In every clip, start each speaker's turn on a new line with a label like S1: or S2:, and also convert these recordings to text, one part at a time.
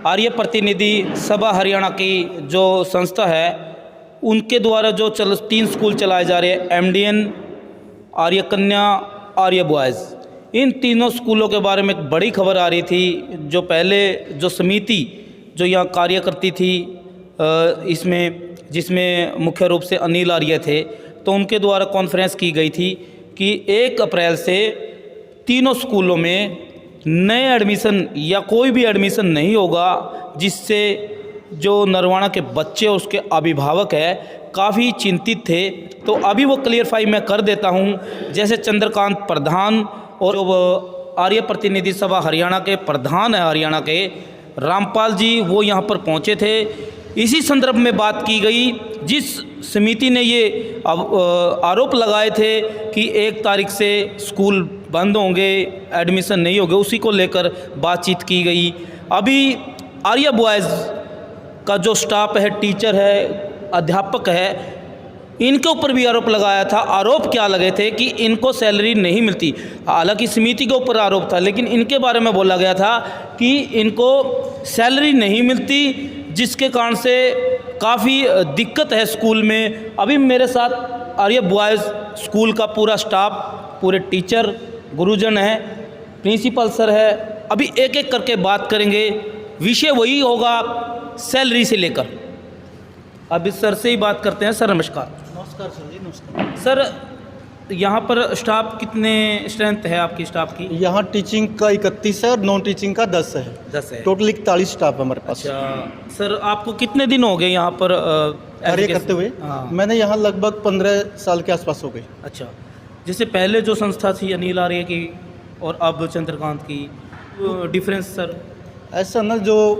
S1: आर्य प्रतिनिधि सभा हरियाणा की जो संस्था है उनके द्वारा जो 3 स्कूल चलाए जा रहे हैं, एमडीएन, आर्य कन्या, आर्य बॉयज़, इन तीनों स्कूलों के बारे में एक बड़ी खबर आ रही थी। जो पहले जो समिति जो यहाँ कार्य करती थी इसमें, जिसमें मुख्य रूप से अनिल आर्य थे, तो उनके द्वारा कॉन्फ्रेंस की गई थी कि 1 अप्रैल से तीनों स्कूलों में नए एडमिशन या कोई भी एडमिशन नहीं होगा, जिससे जो नरवाना के बच्चे उसके अभिभावक है काफ़ी चिंतित थे। तो अभी वो क्लियरफाई मैं कर देता हूँ। जैसे चंद्रकांत प्रधान और जो आर्य प्रतिनिधि सभा हरियाणा के प्रधान है हरियाणा के, रामपाल जी, वो यहाँ पर पहुँचे थे। इसी संदर्भ में बात की गई, जिस समिति ने ये आरोप लगाए थे कि 1 तारीख से स्कूल बंद होंगे, एडमिशन नहीं होंगे, उसी को लेकर बातचीत की गई। अभी आर्य बॉयज़ का जो स्टाफ है, टीचर है, अध्यापक है, इनके ऊपर भी आरोप लगाया था। आरोप क्या लगे थे कि इनको सैलरी नहीं मिलती। हालांकि समिति के ऊपर आरोप था, लेकिन इनके बारे में बोला गया था कि इनको सैलरी नहीं मिलती, जिसके कारण से काफ़ी दिक्कत है स्कूल में। अभी मेरे साथ आर्य बॉयज़ स्कूल का पूरा स्टाफ, पूरे टीचर, गुरुजन है, प्रिंसिपल सर है। अभी एक एक करके बात करेंगे। विषय वही होगा सैलरी से लेकर। अभी सर से ही बात करते हैं। सर नमस्कार।
S2: नमस्कार सर जी, नमस्कार
S1: सर। यहाँ पर स्टाफ कितने स्ट्रेंथ है आपकी स्टाफ की?
S2: यहाँ टीचिंग का 31 है और नॉन टीचिंग का 10 है।
S1: 10 है।
S2: टोटल 41 स्टाफ है हमारे पास।
S1: अच्छा सर, आपको कितने दिन हो गए यहाँ पर
S2: कार्य करते हुए?
S1: हाँ।
S2: मैंने यहाँ लगभग 15 साल के आसपास हो गए।
S1: अच्छा, जैसे पहले जो संस्था थी अनिल आर्य की और अब चंद्रकांत की, डिफरेंस सर?
S2: ऐसा ना, जो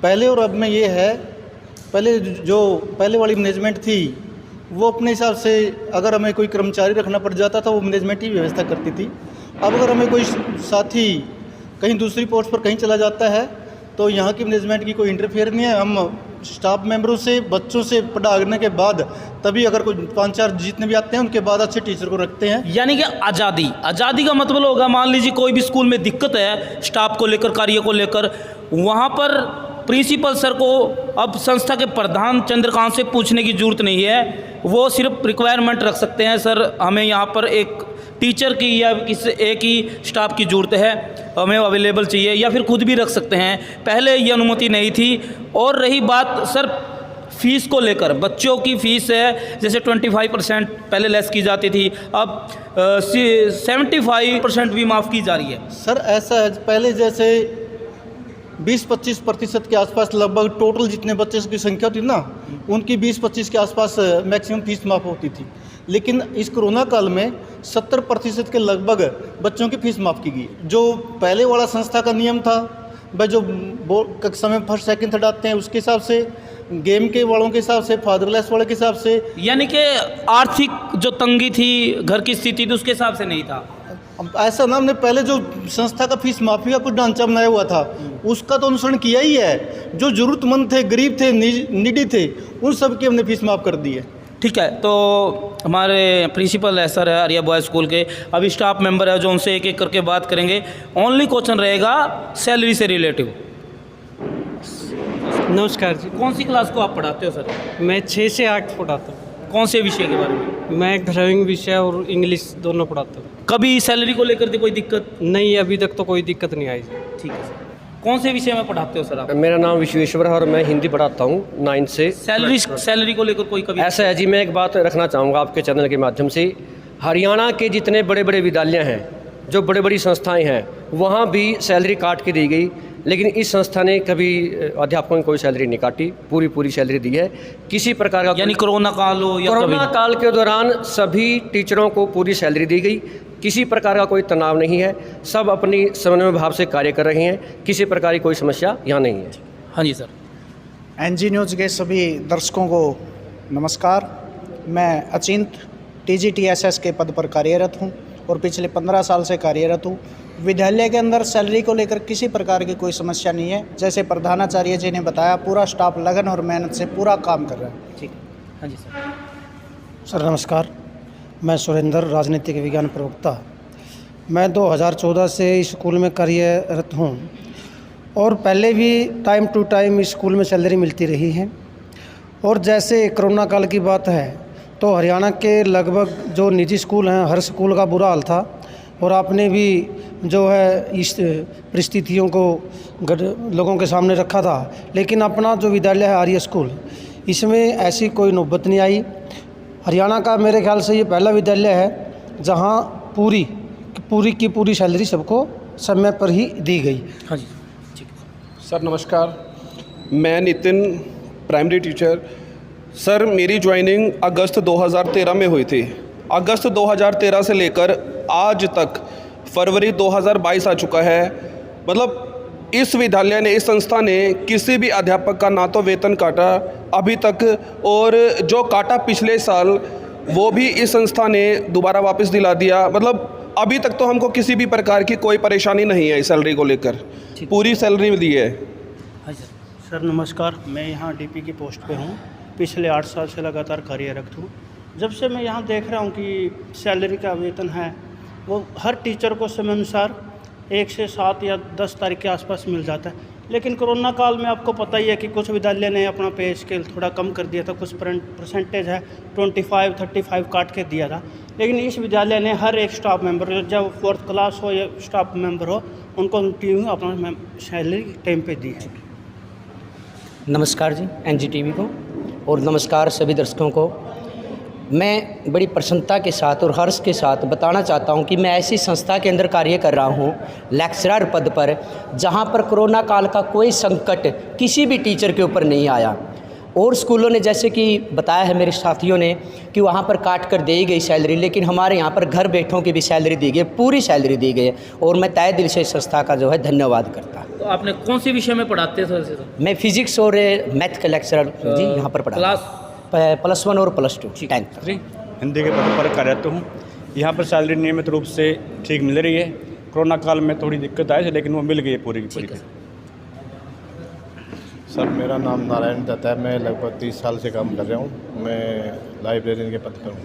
S2: पहले और अब में ये है, पहले वाली मैनेजमेंट थी वो अपने हिसाब से, अगर हमें कोई कर्मचारी रखना पड़ जाता था वो मैनेजमेंट ही व्यवस्था करती थी। अब अगर हमें कोई साथी कहीं दूसरी पोस्ट पर कहीं चला जाता है तो यहाँ की मैनेजमेंट की कोई इंटरफेयर नहीं है। हम स्टाफ मेंबरों से, बच्चों से पढ़ाने के बाद, तभी अगर कोई 5-4 जितने भी आते हैं उनके बाद अच्छे टीचर को रखते हैं।
S1: यानी कि आज़ादी का मतलब होगा, मान लीजिए कोई भी स्कूल में दिक्कत है स्टाफ को लेकर, कार्य को लेकर, वहाँ पर प्रिंसिपल सर को अब संस्था के प्रधान चंद्रकांत से पूछने की ज़रूरत नहीं है। वो सिर्फ रिक्वायरमेंट रख सकते हैं, सर हमें यहाँ पर एक टीचर की या किसी एक ही स्टाफ की ज़रूरत है, हमें अवेलेबल चाहिए, या फिर खुद भी रख सकते हैं। पहले ये अनुमति नहीं थी। और रही बात सर फ़ीस को लेकर, बच्चों की फ़ीस है जैसे 25% पहले लेस की जाती थी, अब 75% भी माफ़ की जा रही है।
S2: सर ऐसा है, पहले जैसे 20-25% के आसपास लगभग टोटल जितने बच्चे की संख्या थी ना, उनकी 20-25 के आसपास मैक्सिमम फीस माफ़ होती थी। लेकिन इस कोरोना काल में 70% के लगभग बच्चों की फीस माफ़ की गई। जो पहले वाला संस्था का नियम था, वह जो कक्षा में 1st, 2nd, 3rd आते हैं उसके हिसाब से, गेम के वालों के हिसाब से, फादरलेस वाले के हिसाब से,
S1: यानी कि आर्थिक जो तंगी थी, घर की स्थिति थी, उसके हिसाब से नहीं था।
S2: ऐसा ना, हमने पहले जो संस्था का फीस माफ़ी का कुछ ढांचा बनाया हुआ था उसका तो अनुसरण किया ही है। जो ज़रूरतमंद थे, गरीब थे, निडी थे, उन सब की हमने फीस माफ़ कर दी है।
S1: ठीक है। तो हमारे प्रिंसिपल है सर है आर्य बॉयज़ स्कूल के, अभी स्टाफ मेंबर है जो उनसे एक एक करके बात करेंगे। ओनली क्वेश्चन रहेगा सैलरी से रिलेटिव।
S3: नमस्कार जी।
S1: कौन सी क्लास को आप पढ़ाते हो सर?
S3: मैं 6 से 8 पढ़ाता हूँ।
S1: कौन से विषय के बारे में?
S3: मैं ड्राइविंग विषय और इंग्लिश दोनों पढ़ाता हूँ।
S1: कभी सैलरी को लेकर कोई दिक्कत?
S3: नहीं, अभी तक तो कोई दिक्कत नहीं आई।
S1: ठीक है सर। कौन से विषय में पढ़ाते हो सर आप?
S4: मेरा नाम विश्वेश्वर है और मैं हिंदी पढ़ाता हूँ 9 से।
S1: सैलरी को लेकर कोई कभी?
S4: ऐसा है जी, मैं एक बात रखना चाहूँगा आपके चैनल के माध्यम से। हरियाणा के जितने बड़े बड़े विद्यालय हैं, जो बड़ी बड़ी संस्थाएं हैं, वहाँ भी सैलरी काट के दी गई, लेकिन इस संस्था ने कभी अध्यापकों की कोई सैलरी नहीं काटी, पूरी सैलरी दी है। किसी प्रकार का,
S1: यानी कोरोना काल हो या
S4: कोरोना काल के दौरान सभी टीचरों को पूरी सैलरी दी गई। किसी प्रकार का कोई तनाव नहीं है, सब अपनी समन्वय भाव से कार्य कर रहे हैं, किसी प्रकार की कोई समस्या यहाँ नहीं है।
S1: हाँ जी सर।
S5: एनजी न्यूज़ के सभी दर्शकों को नमस्कार। मैं अचिंत, TGTSS के पद पर कार्यरत हूँ और पिछले 15 साल से कार्यरत हूँ। विद्यालय के अंदर सैलरी को लेकर किसी प्रकार की कोई समस्या नहीं है। जैसे प्रधानाचार्य जी ने बताया, पूरा स्टाफ लगन और मेहनत से पूरा काम कर रहा है।
S1: ठीक है। हाँ जी सर।
S6: सर नमस्कार, मैं सुरेंद्र, राजनीतिक विज्ञान प्रवक्ता। मैं 2014 से इस स्कूल में कार्यरत हूँ और पहले भी टाइम टू टाइम इस स्कूल में सैलरी मिलती रही है। और जैसे कोरोना काल की बात है तो हरियाणा के लगभग जो निजी स्कूल हैं, हर स्कूल का बुरा हाल था और आपने भी जो है इस परिस्थितियों को लोगों के सामने रखा था। लेकिन अपना जो विद्यालय है आर्य स्कूल, इसमें ऐसी कोई नौबत नहीं आई। हरियाणा का मेरे ख्याल से ये पहला विद्यालय है जहाँ पूरी की पूरी सैलरी सबको समय पर ही दी गई।
S1: हाँ जी ठीक है।
S7: सर नमस्कार, मैं नितिन, प्राइमरी टीचर। सर मेरी ज्वाइनिंग अगस्त 2013 में हुई थी। अगस्त 2013 से लेकर आज तक फरवरी 2022 आ चुका है। मतलब इस विद्यालय ने, इस संस्था ने किसी भी अध्यापक का ना तो वेतन काटा अभी तक, और जो काटा पिछले साल वो भी इस संस्था ने दोबारा वापस दिला दिया। मतलब अभी तक तो हमको किसी भी प्रकार की कोई परेशानी नहीं है इस सैलरी को लेकर, पूरी सैलरी दी है।
S1: हाँ जी सर।
S8: सर नमस्कार, मैं यहाँ DP की पोस्ट पे हूँ। पिछले 8 साल से लगातार कार्यरत हूँ। जब से मैं यहाँ देख रहा हूँ कि सैलरी का वेतन है वो हर टीचर को समय अनुसार 1 से 7 या 10 तारीख के आसपास मिल जाता है। लेकिन कोरोना काल में आपको पता ही है कि कुछ विद्यालय ने अपना पे स्केल थोड़ा कम कर दिया था, कुछ परसेंटेज है 25, 35 काट के दिया था। लेकिन इस विद्यालय ने हर एक स्टाफ मेंबर, जब 4th क्लास हो या स्टाफ मेंबर हो, उनको अपना सैलरी टाइम पे दी है।
S9: नमस्कार जी NGTV को, और नमस्कार सभी दर्शकों को। मैं बड़ी प्रसन्नता के साथ और हर्ष के साथ बताना चाहता हूं कि मैं ऐसी संस्था के अंदर कार्य कर रहा हूं, लेक्चरर पद पर, जहां पर कोरोना काल का कोई संकट किसी भी टीचर के ऊपर नहीं आया। और स्कूलों ने जैसे कि बताया है मेरे साथियों ने कि वहां पर काट कर दी गई सैलरी, लेकिन हमारे यहाँ पर घर बैठों की भी सैलरी दी गई, पूरी सैलरी दी गई है। और मैं तहे दिल से इस संस्था का जो है धन्यवाद करता हूँ।
S1: तो आपने कौन सी विषय में पढ़ाते थे वैसे तो?
S9: मैं फिजिक्स और मैथ का लेक्चरर जी यहाँ पर पढ़ा,
S1: क्लास
S9: +1 और +2 10th।
S10: हिंदी के पद पर कार्यरत हूँ। यहाँ पर सैलरी नियमित रूप से ठीक मिल रही है। कोरोना काल में थोड़ी दिक्कत आई, लेकिन वो मिल गई है पूरी की पूरी।
S11: सर मेरा नाम नारायण दत्त है। मैं लगभग 30 साल से काम कर रहा हूँ। मैं लाइब्रेरियन के पद पर हूँ।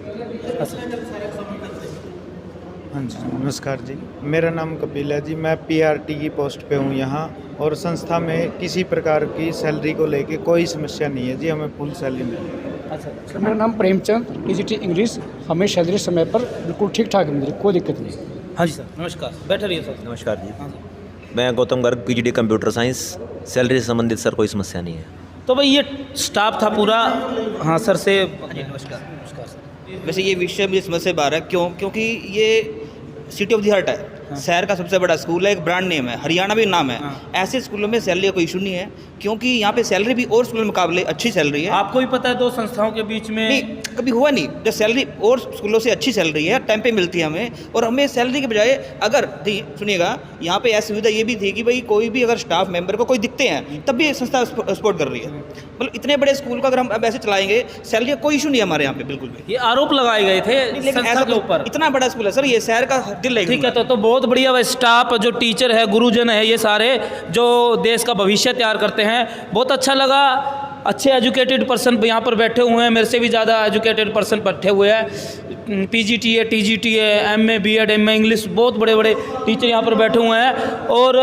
S12: हाँ जी नमस्कार जी, मेरा नाम कपिल है जी। मैं PRT की पोस्ट पे हूँ यहाँ, और संस्था में किसी प्रकार की सैलरी को लेके कोई समस्या नहीं है जी, हमें फुल सैलरी मिली।
S6: अच्छा सर, मेरा नाम प्रेमचंद, TGT इंग्लिश। हमें सैलरी समय पर बिल्कुल ठीक ठाक मिल रही, कोई दिक्कत नहीं।
S1: हाँ जी सर नमस्कार, बैठे रहिए सर।
S13: नमस्कार जी, मैं Gautam Garg, PGD computer science. Salary से संबंधित सर कोई समस्या नहीं है।
S1: तो भाई ये स्टाफ था पूरा। हाँ सर से नमस्कार। नमस्कार सर।
S14: वैसे ये विषय मुझे समझ से बाहर है, क्योंकि ये सिटी ऑफ द हार्ट है। शहर का सबसे बड़ा स्कूल है, एक ब्रांड नेम है, हरियाणा भी नाम है। ऐसे स्कूलों में सैलरी का कोई इशू नहीं है, क्योंकि यहाँ पे सैलरी भी और स्कूलों के मुकाबले अच्छी सैलरी है।
S1: आपको भी पता है दो संस्थाओं के बीच में
S14: नहीं कभी हुआ नहीं, जो सैलरी और स्कूलों से अच्छी सैलरी है, टाइम पे मिलती है हमें। और हमें सैलरी के बजाय अगर सुनिएगा, यहाँ पे ऐसी सुविधा ये भी थी कि भाई कोई भी अगर स्टाफ मेंबर को कोई दिखते हैं तब भी संस्था सपोर्ट कर रही है। मतलब इतने बड़े स्कूल को अगर हम अब ऐसे चलाएंगे, सैलरी का कोई इशू नहीं है हमारे यहाँ पे बिल्कुल भी।
S1: ये आरोप लगाए गए थे संस्था के ऊपर।
S14: इतना बड़ा स्कूल है सर, ये शहर का दिल है।
S1: ठीक है, तो बहुत बढ़िया। वह स्टाफ जो टीचर है, गुरुजन है, ये सारे जो देश का भविष्य तैयार करते हैं, बहुत अच्छा लगा। अच्छे एजुकेटेड पर्सन यहाँ पर बैठे हुए हैं, मेरे से भी ज़्यादा एजुकेटेड पर्सन बैठे हुए हैं। PGT है, TGT है, MA BEd MA इंग्लिश, बहुत बड़े बड़े टीचर यहाँ पर बैठे हुए हैं। और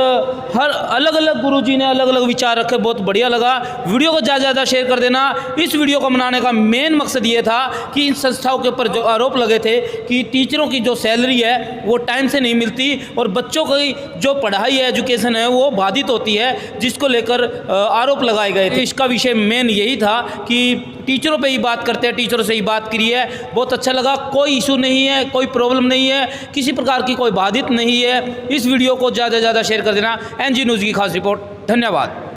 S1: हर अलग अलग गुरुजी ने अलग अलग विचार रखे, बहुत बढ़िया लगा। वीडियो को ज़्यादा ज़्यादा शेयर कर देना। इस वीडियो को बनाने का मेन मकसद ये था कि इन संस्थाओं के ऊपर जो आरोप लगे थे कि टीचरों की जो सैलरी है वो टाइम से नहीं मिलती और बच्चों की जो पढ़ाई है, एजुकेशन है, वो बाधित होती है, जिसको लेकर आरोप लगाए गए थे। इसका विषय मेन यही था कि टीचरों पे ही बात करते हैं, टीचरों से ही बात करी है। बहुत अच्छा लगा। कोई इशू नहीं है, कोई प्रॉब्लम नहीं है, किसी प्रकार की कोई बाधित नहीं है। इस वीडियो को ज़्यादा से ज़्यादा शेयर कर देना। NG न्यूज़ की खास रिपोर्ट। धन्यवाद।